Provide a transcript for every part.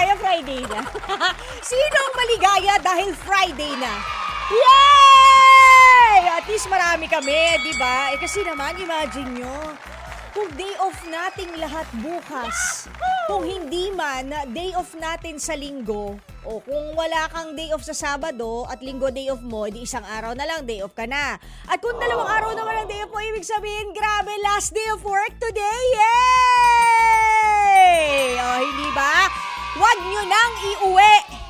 maligaya, Friday na. Sino ang maligaya dahil Friday na? Yay! At least marami kami, di ba? Kasi naman, imagine nyo, kung day off nating lahat bukas, kung hindi man, day off natin sa linggo, o kung wala kang day off sa Sabado at linggo day off mo, di isang araw na lang, day off ka na. At kung dalawang araw naman ang day off mo, ibig sabihin, grabe, last day of work today! Yay! O, hindi ba? Huwag nyo nang iuwi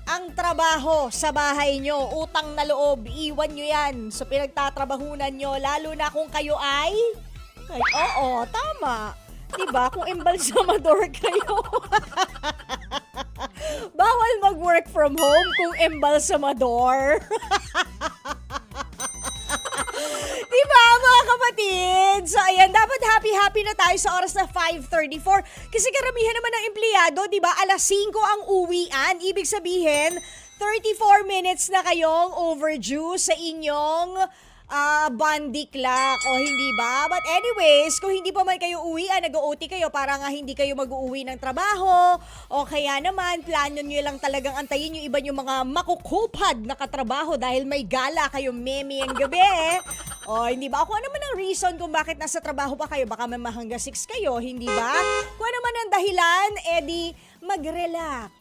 ang trabaho sa bahay nyo. Utang na loob, iwan nyo yan sa pinagtatrabahunan nyo, lalo na kung kayo ay oo, tama. Diba? Kung embalsamador kayo. Bawal mag-work from home kung embalsamador. Diba, mga kapatid? So, ayan, dapat happy-happy na tayo sa oras na 5:34. Kasi karamihan naman ng empleyado, diba, alas 5 ang uwian. Ibig sabihin, 34 minutes na kayong overdue sa inyong bandi clock, o hindi ba? But anyways, kung hindi pa man kayo uwian, nag-OT kayo para nga hindi kayo mag-uuwi ng trabaho, o kaya naman, plano nyo lang talagang antayin yung iba yung mga makukupad na katrabaho dahil may gala kayo meme ang gabi. O hindi ba? Kung ano man ang reason kung bakit nasa trabaho pa kayo, baka may mahangga 6 kayo, hindi ba? Kung ano man ang dahilan, edi mag-relax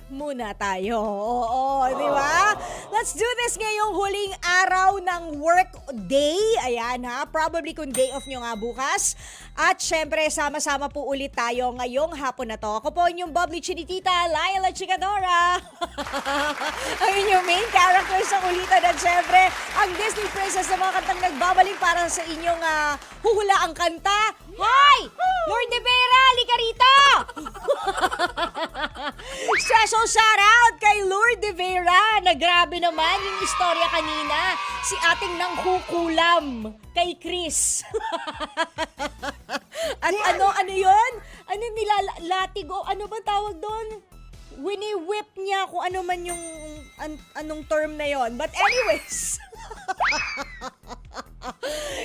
muna tayo. Oo, di ba? Let's do this ngayong huling araw ng work day. Ayan ha, probably kung day off nyo nga bukas. At syempre, sama-sama po ulit tayo ngayong hapon na to. Ako po inyong bubbly chinitita, Laila Chikadora. Ang inyong main character sa ulitan. At syempre, ang Disney princess na mga kantang nagbabalik para sa inyong huhulaang kanta. Hoy! Lord de Vera, lika rito! Special shout out kay Lord de Vera na grabe naman yung istorya kanina. Si ating nangkukulam kay Chris. At ano yun? Ano nilatigo? Ano ba tawag doon? Wini-whip niya kung ano man yung anong term na yon. But anyways,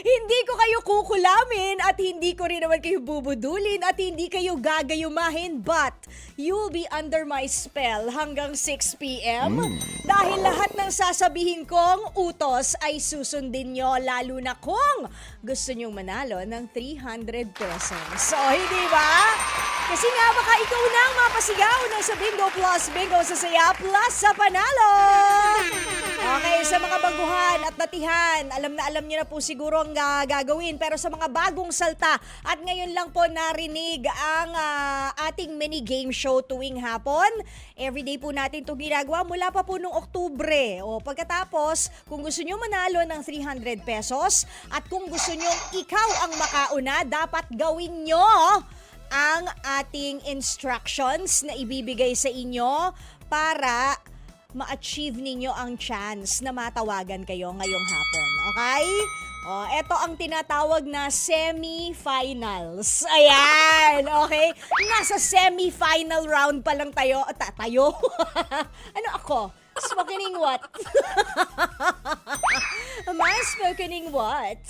hindi ko kayo kukulamin at hindi ko rin naman kayo bubudulin at hindi kayo gagayumahin, but you'll be under my spell hanggang 6 p.m. Dahil lahat ng sasabihin kong utos ay susundin nyo, lalo na kung gusto nyong manalo ng 300 pesos. So, hindi ba? Kasi nga baka ikaw na ang mapasigaw ng sa Bingo Plus, Bingo sa Saya Plus sa Panalo! Okay, sa mga baguhan at natihan, alam niyo na po siguro ang gagawin. Pero sa mga bagong salta, at ngayon lang po narinig ang ating mini game show tuwing hapon. Everyday po natin itong ginagawa mula pa po noong Oktubre. O pagkatapos, kung gusto nyo manalo ng 300 pesos at kung gusto nyo ikaw ang makauna, dapat gawin nyo ang ating instructions na ibibigay sa inyo para ma-achieve ninyo ang chance na matawagan kayo ngayong hapon. Okay? O, ito ang tinatawag na semi-finals. Ayan, okay? Nasa semi-final round pa lang tayo. Ano ako? Spokening what? Spokening what?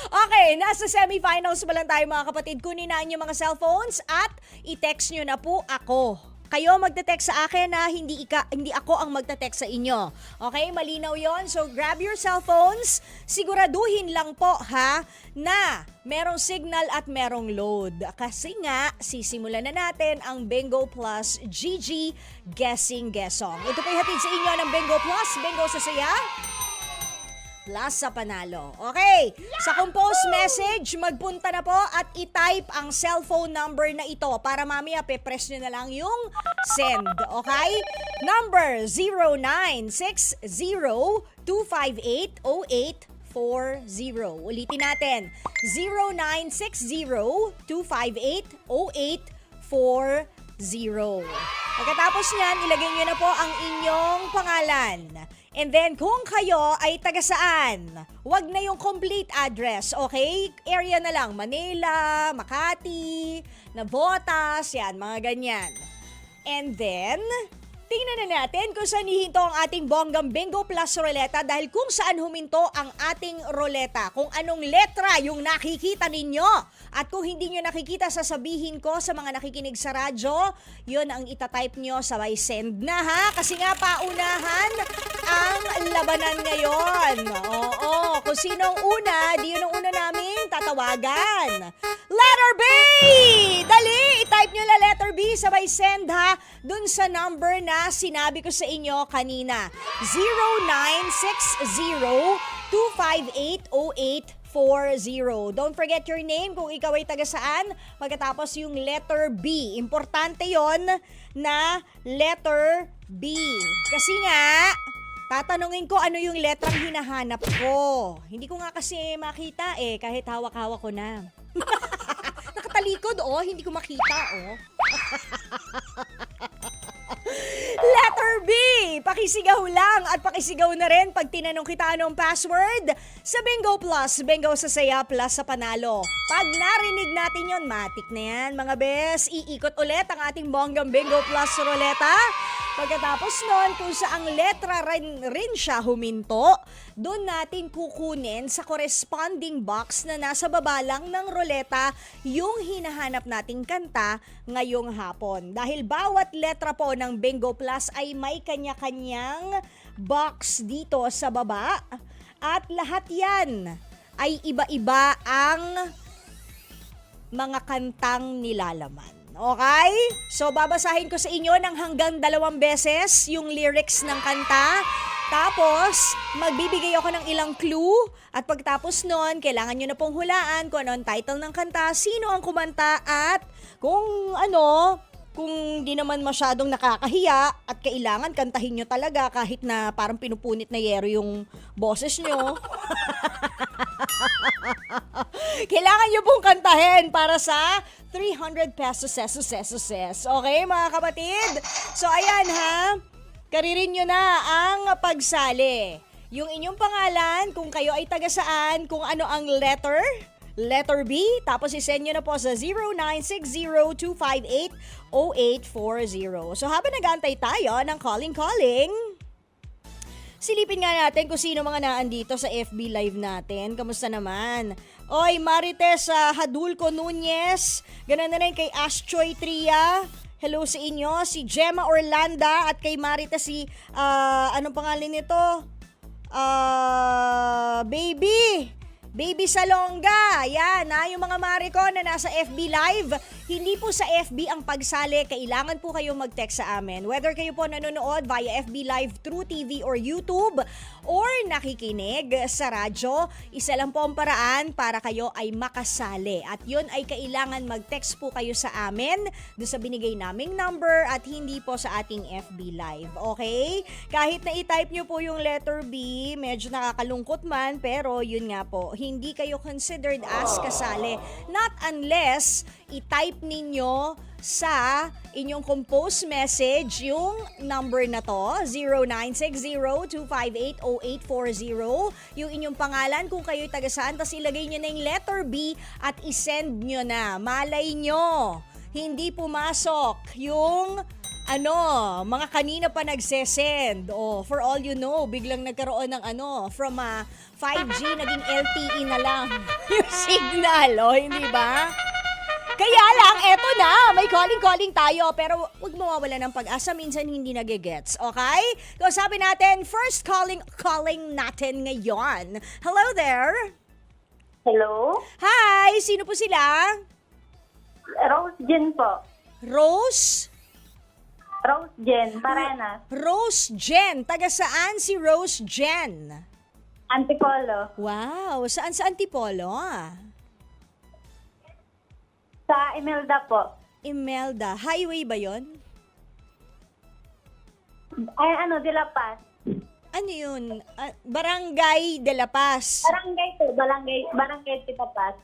Okay, nasa semi-finals pa lang tayo mga kapatid. Kunin na inyong mga cellphones at i-text nyo na po ako. Kayo magte-text sa akin na hindi ako ang magte-text sa inyo. Okay, malinaw yon. So grab your cellphones. Siguraduhin lang po ha na merong signal at merong load. Kasi nga, sisimulan na natin ang Bingo Plus GG Guessing Guessong. Ito po'y hatid sa inyo ng Bingo Plus, Bingo sa Saya Plus sa Panalo. Okay, sa compose message, magpunta na po at i-type ang cellphone number na ito para mamaya pe-press nyo na lang yung send. Okay? Number 0960-258-0840. Ulitin natin, 0960-258-0840. Pagkatapos niyan, ilagay nyo na po ang inyong pangalan. And then, kung kayo ay taga saan, wag na yung complete address, okay? Area na lang, Manila, Makati, Navotas, yan, mga ganyan. And then, tingnan na natin kung saan hihinto ang ating bonggang Bingo Plus Roleta dahil kung saan huminto ang ating roleta. Kung anong letra yung nakikita ninyo. At kung hindi nyo nakikita, sasabihin ko sa mga nakikinig sa radyo, yun ang itatype nyo, sabay send na ha. Kasi nga paunahan ang labanan ngayon. Oo, kung sino ang una, di yun ang una naming tatawagan. Letter B! Dali, i-type nyo la letter B, sabay send ha. Dun sa number na sinabi ko sa inyo kanina. 0960-258-0840. Don't forget your name kung ikaw ay taga saan. Pagkatapos yung letter B. Importante yon na letter B. Kasi nga, tatanungin ko ano yung letrang hinahanap ko. Hindi ko nga kasi makita kahit hawak-hawak ko na. Nakatalikod hindi ko makita Letter B, pakisigaw lang at pakisigaw na rin pag tinanong kita anong password sa Bingo Plus. Bingo sa saya plus sa panalo. Pag narinig natin yon, matik na yan mga bes. Iikot ulit ang ating bonggang Bingo Plus Roleta. Pagkatapos nun, kung saang letra rin siya huminto, doon natin kukunin sa corresponding box na nasa baba lang ng roleta yung hinahanap nating kanta ngayong hapon. Dahil bawat letra po ng Bingo Plus ay may kanya-kanyang box dito sa baba at lahat yan ay iba-iba ang mga kantang nilalaman. Okay? So, babasahin ko sa inyo ng hanggang 2 beses yung lyrics ng kanta. Tapos, magbibigay ako ng ilang clue. At pagtapos nun, kailangan nyo na pong hulaan kung ano ang title ng kanta, sino ang kumanta, at kung di naman masyadong nakakahiya at kailangan kantahin nyo talaga kahit na parang pinupunit na yero yung boses nyo. Kailangan nyo pong kantahin para sa 300 pesos. Okay, mga kapatid? So, ayan ha. Karirin nyo na ang pagsali. Yung inyong pangalan, kung kayo ay taga saan, kung ano ang letter B, tapos isend nyo na po sa 0960-258-0840. So, habang nag-aantay tayo ng calling, silipin nga natin kung sino mga naandito sa FB Live natin. Kamusta naman? Oy, Marites Hadulco Nunez. Ganun na rin kay Ashchoy Tria. Hello sa inyo. Si Gemma Orlanda at kay Marites anong pangalan nito? Baby Salonga. Yan, yung mga Mariko na nasa FB Live. Hindi po sa FB ang pagsali. Kailangan po kayong mag-text sa amin. Whether kayo po nanonood via FB Live, True TV or YouTube or nakikinig sa radyo, isa lang po ang paraan para kayo ay makasali. At yun ay kailangan mag-text po kayo sa amin doon sa binigay naming number at hindi po sa ating FB Live. Okay? Kahit na i-type nyo po yung letter B, medyo nakakalungkot man, pero yun nga po, hindi kayo considered as kasali. Not unless i-type ninyo sa inyong compose message yung number na to, 0960-258-0840, yung inyong pangalan kung kayo'y taga saan, tapos ilagay nyo na yung letter B at isend nyo na. Malay nyo, hindi pumasok yung mga kanina pa nagsesend. For all you know, biglang nagkaroon ng from 5G naging LTE na lang yung signal, hindi ba? Kaya lang, eto na, may calling tayo, pero wag mawawala ng pag-asa, minsan hindi nagigets, okay? So sabi natin, first calling natin ngayon. Hello there! Hello? Hi! Sino po sila? Rose Jen po. Rose Jen, Parenas. Rose Jen. Taga saan si Rose Jen? Antipolo. Wow, saan sa Antipolo? Sa Imelda po. Imelda. Highway ba yon? Ay, De La Paz. Ano yun? Barangay de la Paz. Barangay po, Barangay Tita Paz.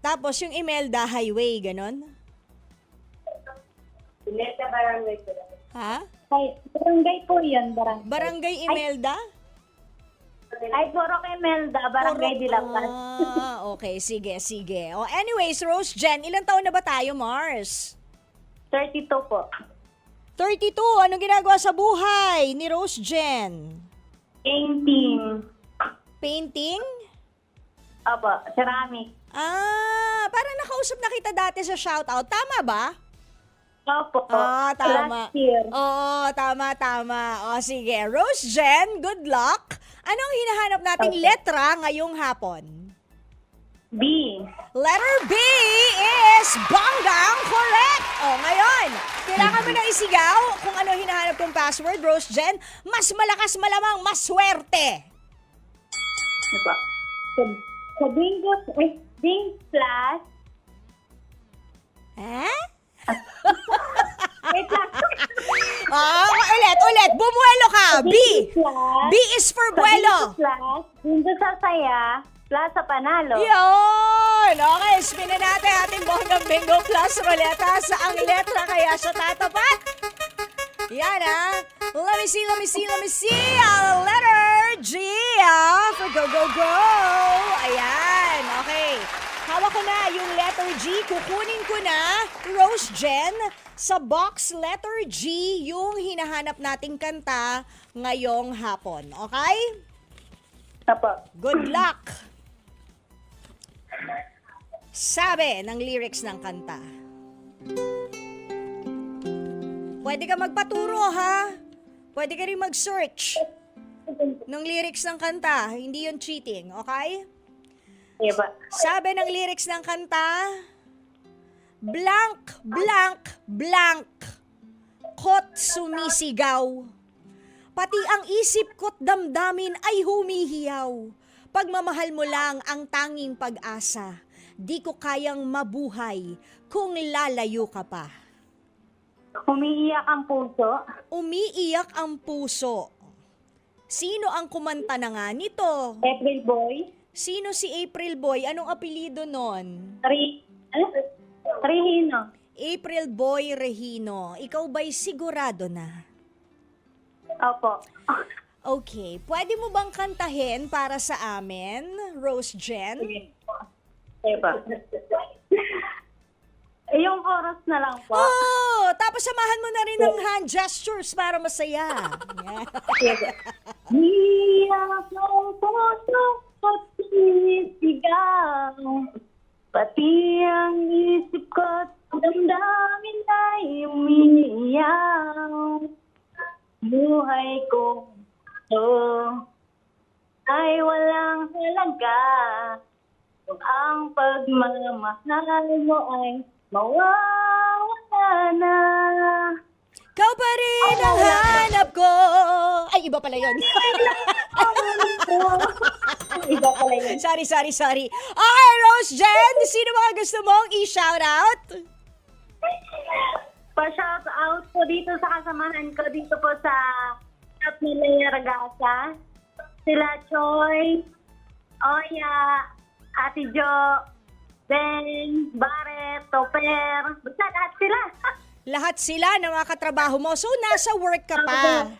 Tapos yung Imelda Highway, ganon? Imelda Barangay po. Ha? Ay, barangay po yun, barangay. Barangay Imelda? Ay, Purok Imelda, Barangay de La Paz. Okay, sige. Anyways, Rose Jen, ilang taon na ba tayo, Mars? 32 po. 32, anong ginagawa sa buhay ni Rose Jen? Painting. Painting? Opo, ceramic. Parang nakausap na kita dati sa shoutout. Tama ba? Opo. Tama. Last year. Oo, tama. O, sige. Rose Jen, good luck. Anong hinahanap nating Okay. letra ngayong hapon? B. Letter B is banggang correct. O, ngayon, kailangan mo na isigaw kung ano hinahanap kong password, Rose Jen. Mas malakas malamang, mas swerte. Ano po? Sa bingo, Bing Plus. Wait lang. Ulit. Bumuelo ka. B. Plus. B is for buelo. Plus. Bingo sa saya. Plus sa panalo. Yun! Okay, spinin natin ating Bonggang Bingo Plus Ruleta sa ang letra kaya siya tatapat. Yan Let me see. Letter G for go. Ayan, okay. Hawak ko na yung letter G. Kukunin ko na, Rose Jen, sa box letter G yung hinahanap nating kanta ngayong hapon. Okay? Opo. Good luck! Sabi ng lyrics ng kanta. Pwede ka magpaturo, ha? Pwede ka rin mag-search ng lyrics ng kanta. Hindi yun cheating, okay? Diba? Sabi ng lyrics ng kanta, blank, kot sumisigaw. Pati ang isip ko't damdamin ay humihiyaw. Pagmamahal mo lang ang tanging pag-asa. Di ko kayang mabuhay kung lalayo ka pa. Umiiyak ang puso. Umiiyak ang puso. Sino ang kumanta na nga nito? April Boy. Sino si April Boy? Anong apelido nun? Rehino. April Boy Regino. Ikaw ba'y sigurado na? Opo. Okay, pwede mo bang kantahin para sa amin, Rose Jen? Diba? Yung chorus na lang po. Oh, tapos samahan mo na rin ng hand gestures para masaya. Yan. Iyak ang puso at sinisigaw. Pati ang isip ko at damdamin ay umiiyaw. Buhay ko to ay walang halaga. Kung ang pagmamahal mo ay mawawala na. Ikaw pa rin ang hanap ko. Ay, iba pala yun. Iba pala yun. Sorry. Okay, Rose Jen, sino mga gusto mong i-shoutout? Pa-shout out po dito sa kasamahan ko dito po sa Shop ni Lea Ragasa. Sila Choi, Oya, Ate Jo, Ben, Barret, Topper. Basta lahat sila. Lahat sila ng mga katrabaho mo. So, nasa work ka pa.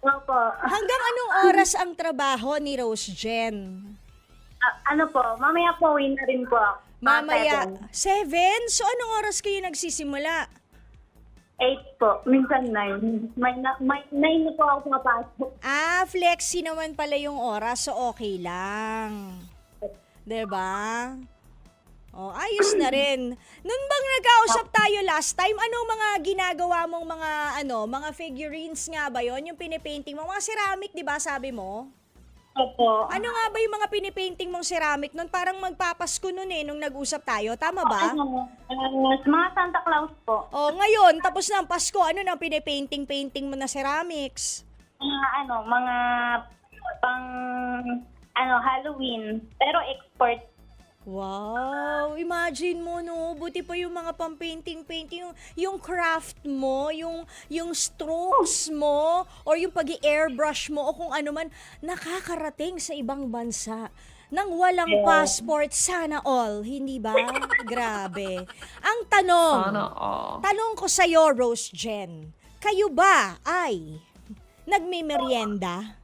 Opo. Hanggang anong oras ang trabaho ni Rose Jen? Ano po, mamaya po uwi na rin po. Mamaya, 7. 7? So, anong oras kayo nagsisimula? 8 po, minsan 9. May 9 na po ako mapasok. Flexi naman pala yung oras, so okay lang. 'Di ba? Oh, ayos na rin. Noon bang nagkausap tayo last time, anong mga ginagawa mong mga figurines nga ba yon? Yung pinipainting mo, mga ceramic, 'di ba, sabi mo? Opo. Ano nga ba yung mga pinipainting mong ceramic noon? Parang magpapasko noon nung nag-usap tayo, tama ba? Mga Santa Claus po. Oh, ngayon, tapos na ang Pasko, ano na pinipainting mo na ceramics? Mga pang Halloween. Pero export. Wow, imagine mo buti pa yung mga pang-painting, yung craft mo, yung strokes mo, or yung pag-airbrush mo, o kung ano man, nakakarating sa ibang bansa. Nang walang passport, sana all, hindi ba? Grabe. Ang tanong ko sa'yo, Rose Jen, kayo ba ay nagme-merienda?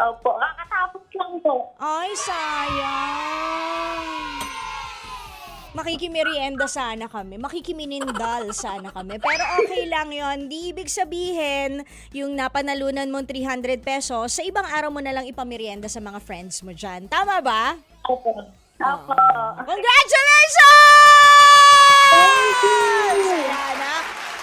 Opo, kakatapos lang po. Ay, sayang. makikimerienda sana kami, makikiminindal sana kami. Pero okay lang yon. Di ibig sabihin, yung napanalunan mong 300 pesos, sa ibang araw mo na lang ipamerienda sa mga friends mo dyan. Tama ba? Opo. Opo. Congratulations! Ayan na.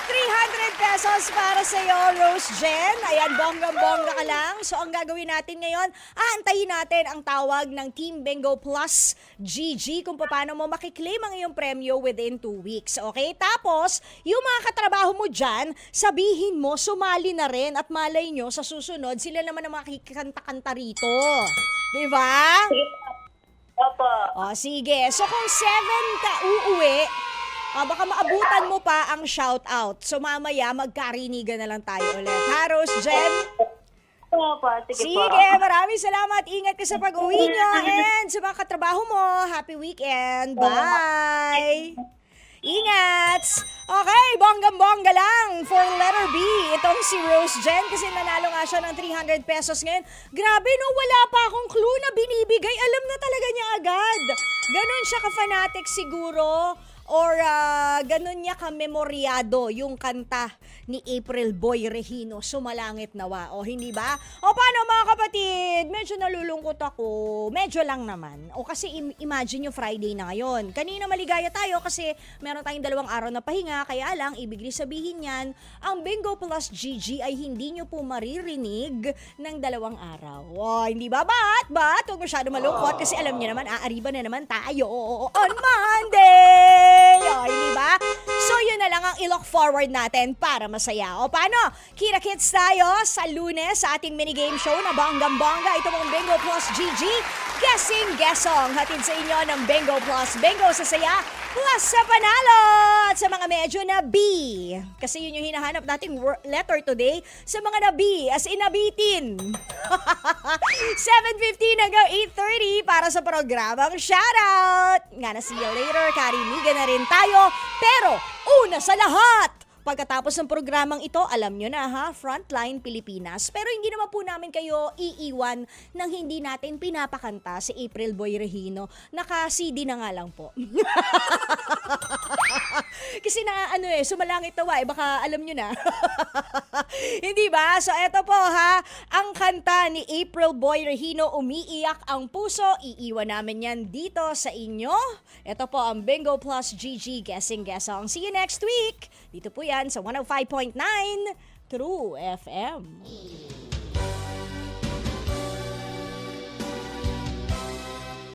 300 pesos para sa iyo, Rose Jen. Ayan, bonggang-bongga ka lang. So, ang gagawin natin ngayon, aantayin natin ang tawag ng Team Bingo Plus GG kung paano mo makiklaim ang iyong premyo within 2 weeks. Okay? Tapos, yung mga katrabaho mo dyan, sabihin mo, sumali na rin at malay nyo, sa susunod, sila naman ang makikanta-kanta rito. Diba? Opo. O, sige. So, kung 7 ka uuwi, baka maabutan mo pa ang shoutout. So, mamaya, magkarinigan na lang tayo ulit. Ha, Rose Jen? Opo. Sige po. Sige, maraming salamat. Ingat ka sa pag-uwi nyo. And sa mga katrabaho mo, happy weekend. Bye! Ingat! Okay, bonggang-bongga lang for letter B. Itong si Rose Jen kasi nanalo nga siya ng 300 pesos ngayon. Grabe no, wala pa akong clue na binibigay. Alam na talaga niya agad. Ganon siya ka-fanatic siguro. Or ganun niya ka-memoryado yung kanta ni April Boy Regino, Sumalangit Nawa. O hindi ba? O paano mga kapatid? Medyo nalulungkot ako. Medyo lang naman. O kasi imagine yung Friday na ngayon. Kanina maligaya tayo kasi meron tayong 2 araw na pahinga. Kaya lang, ibig sabihin yan, ang Bingo Plus GG ay hindi nyo po maririnig ng 2 araw. O hindi ba? But, huwag masyado malungkot kasi alam niyo naman, aariba na naman tayo on Monday! O, hindi ba? So, yun na lang ang i-look forward natin para masaya. O, paano? Kita-kits tayo sa Lunes sa ating minigame show na bonggang-bongga. Ito mong Bingo Plus GG. Guessing Guessong. Hatid sa inyo ng Bingo Plus. Bingo sa saya plus sa panalo. At sa mga medyo na B. Kasi yun yung hinahanap nating letter today. Sa mga na B, as in nabitin. 7:15 hanggang 8:30 para sa programang Shoutout. Nga na see you later. Karinigan na rin tayo. Pero una sa lahat, pagkatapos ng programang ito, alam nyo na ha, Frontline Pilipinas. Pero hindi naman po namin kayo iiwan nang hindi natin pinapakanta si April Boy Regino. Naka-CD na nga lang po. Kasi sumalangit tawa baka alam nyo na. Hindi ba? So eto po ha, ang kanta ni April Boy Regino, Umiiyak ang Puso. Iiwan namin yan dito sa inyo. Eto po ang Bingo Plus GG Guessing Guessong. See you next week. Dito po yan sa 105.9 True FM.